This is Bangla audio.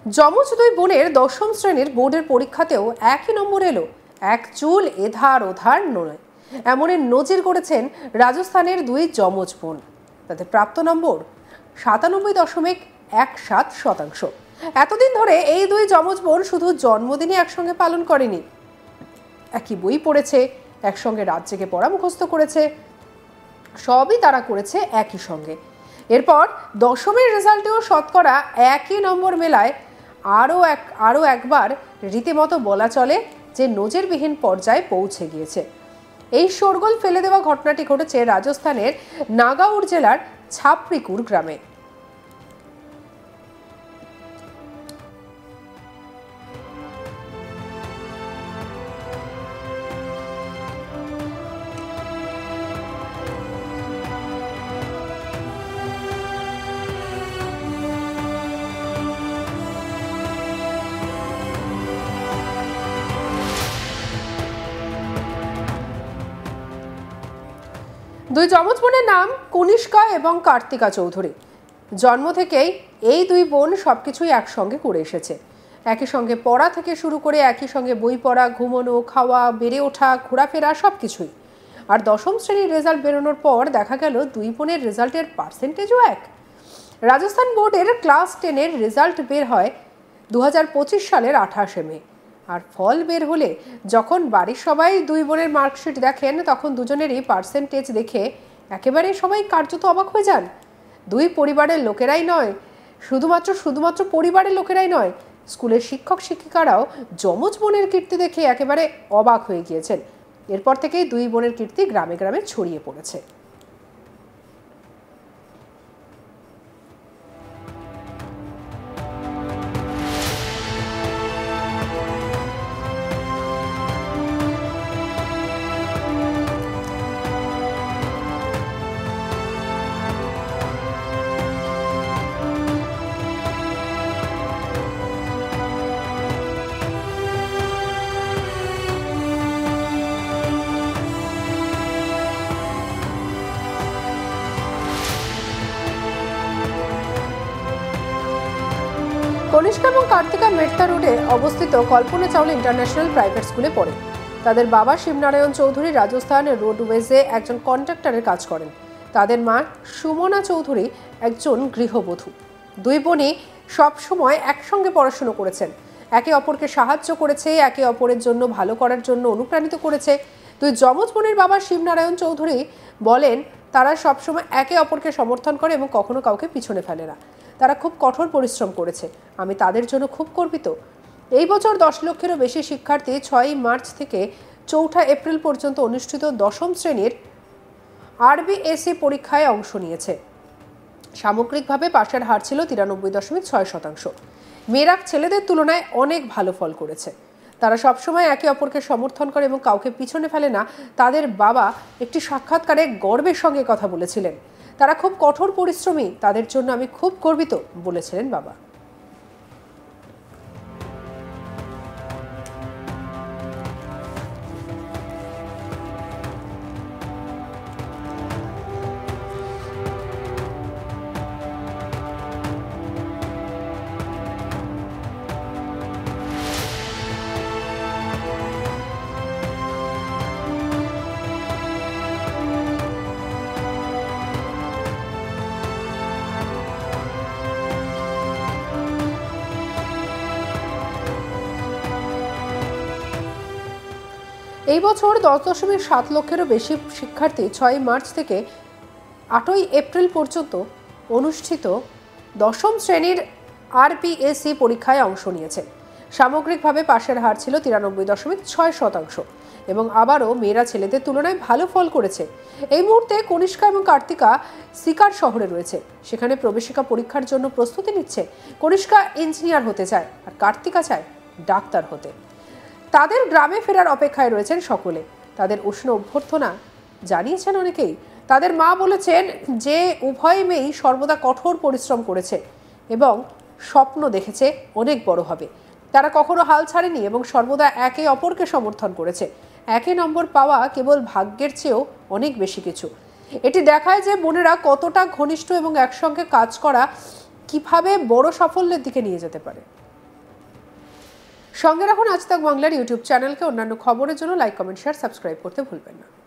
যমজ দুই বোনের দশম শ্রেণীর বোর্ডের পরীক্ষাতেও একই নম্বর এলো। এক চুল এধার ওধার নয়, এমনই নজির করেছেন রাজস্থানের দুই যমজ বোন। তাদের প্রাপ্ত নম্বর 97.17%। এতদিন ধরে এই দুই যমজ বোন শুধু জন্মদিনই একসঙ্গে পালন করেনি, একই বই পড়েছে, একসঙ্গে রাত জেগে পড়া মুখস্থ করেছে, সবই তারা করেছে একই সঙ্গে। এরপর দশমের রেজাল্টেও শতকরা একই নম্বর মেলায় আরও একবার রীতিমতো বলা চলে যে নজিরবিহীন পর্যায়ে পৌঁছে গিয়েছে। এই শোরগোল ফেলে দেওয়া ঘটনাটি ঘটেছে রাজস্থানের নাগাউর জেলার ছাপরিকুর গ্রামে। দুই যমজ বোনের নাম কনিষ্কা এবং কার্তিকা চৌধুরী। জন্ম থেকেই এই দুই বোন সবকিছুই একসঙ্গে করে এসেছে। একই সঙ্গে পড়া থেকে শুরু করে একই সঙ্গে বই পড়া, ঘুমানো, খাওয়া, বেড়ে ওঠা, ঘোরাফেরা সবকিছুই। আর দশম শ্রেণীর রেজাল্ট বেরোনোর পর দেখা গেল দুই বোনের রেজাল্টের পার্সেন্টেজও এক। রাজস্থান বোর্ডের ক্লাস 10-এর রেজাল্ট বের হয় 2025 সালের 28 মে। আর ফল বের হলে যখন বাড়ির সবাই দুই বোনের মার্কশিট দেখেন, তখন দুজনেরই পার্সেন্টেজ দেখে একেবারে সবাই কার্যত অবাক হয়ে যান। দুই পরিবারের লোকেরাই নয়, শুধুমাত্র পরিবারের লোকেরাই নয়, স্কুলের শিক্ষক শিক্ষিকারাও যমজ বোনের কীর্তি দেখে একেবারে অবাক হয়ে গিয়েছেন। এরপর থেকেই দুই বোনের কীর্তি গ্রামে গ্রামে ছড়িয়ে পড়েছে। কনিষ্কা এবং কার্তিকা মেটতা রোডে অবস্থিত কল্পনা চাওলা ইন্টারন্যাশনাল প্রাইভেট স্কুলে পড়ে। তাদের বাবা শিবনারায়ণ চৌধুরী রাজস্থান রোডওয়েজে একজন কন্ট্রাক্টরের কাজ করেন। তাদের মা সুমনা চৌধুরী একজন গৃহবধূ। দুই বোনই সবসময় একসঙ্গে পড়াশুনো করেছেন, একে অপরকে সাহায্য করেছে, একে অপরের জন্য ভালো করার জন্য অনুপ্রাণিত করেছে। দুই যমজ বোনের বাবা শিবনারায়ণ চৌধুরী বলেন, তারা সবসময় একে অপরকে সমর্থন করে এবং কখনো কাউকে পিছনে ফেলে না। তারা খুব কঠোর পরিশ্রম করেছে, আমি তাদের জন্য খুব গর্বিত। এই বছর 10 লক্ষেরও বেশি শিক্ষার্থী 6 মার্চ থেকে 4 এপ্রিল পর্যন্ত অনুষ্ঠিত দশম শ্রেণীর RBSE পরীক্ষায় অংশ নিয়েছে। সামগ্রিকভাবে পাশের হার ছিল 93.6%। মেয়েরা ছেলেদের তুলনায় অনেক ভালো ফল করেছে। তারা সবসময় একে অপরকে সমর্থন করে এবং কাউকে পিছনে ফেলে না। তাদের বাবা একটি সাক্ষাৎকারে গর্বের সঙ্গে কথা বলেছিলেন। তারা খুব কঠোর পরিশ্রমী, তাদের জন্য আমি খুব গর্বিত বলেছিলেন বাবা। এই বছর 10.7 লক্ষেরও বেশি শিক্ষার্থী 6 মার্চ থেকে 8 এপ্রিল পর্যন্ত অনুষ্ঠিত দশম শ্রেণীর RBSE পরীক্ষায় অংশ নিয়েছে। সামগ্রিকভাবে পাশের হার ছিল 93.6% এবং আবারও মেয়েরা ছেলেদের তুলনায় ভালো ফল করেছে। এই মুহূর্তে কনিষ্কা এবং কার্তিকা সিকার শহরে রয়েছে, সেখানে প্রবেশিকা পরীক্ষার জন্য প্রস্তুতি নিচ্ছে। কনিষ্কা ইঞ্জিনিয়ার হতে চায় আর কার্তিকা চায় ডাক্তার হতে। তাদের গ্রামে ফেরার অপেক্ষায় রয়েছেন সকলে। তাদের উষ্ণ অভ্যর্থনা জানিয়েছেন অনেকেই। তাদের মা বলেছেন যে উভয় মেয়েই সর্বদা কঠোর পরিশ্রম করেছে এবং স্বপ্ন দেখেছে অনেক বড় হবে। তারা কখনো হাল ছাড়েনি এবং সর্বদা একে অপরকে সমর্থন করেছে। একে নম্বর পাওয়া কেবল ভাগ্যের চেয়েও অনেক বেশি কিছু। এটি দেখায় যে বোনেরা কতটা ঘনিষ্ঠ এবং একসঙ্গে কাজ করা কিভাবে বড় সাফল্যের দিকে নিয়ে যেতে পারে। সঙ্গে রাখুন আজ তাক বাংলার ইউটিউব চ্যানেলকে। অন্যান্য খবরের জন্য লাইক, কমেন্ট, শেয়ার, সাবস্ক্রাইব করতে ভুলবেন না।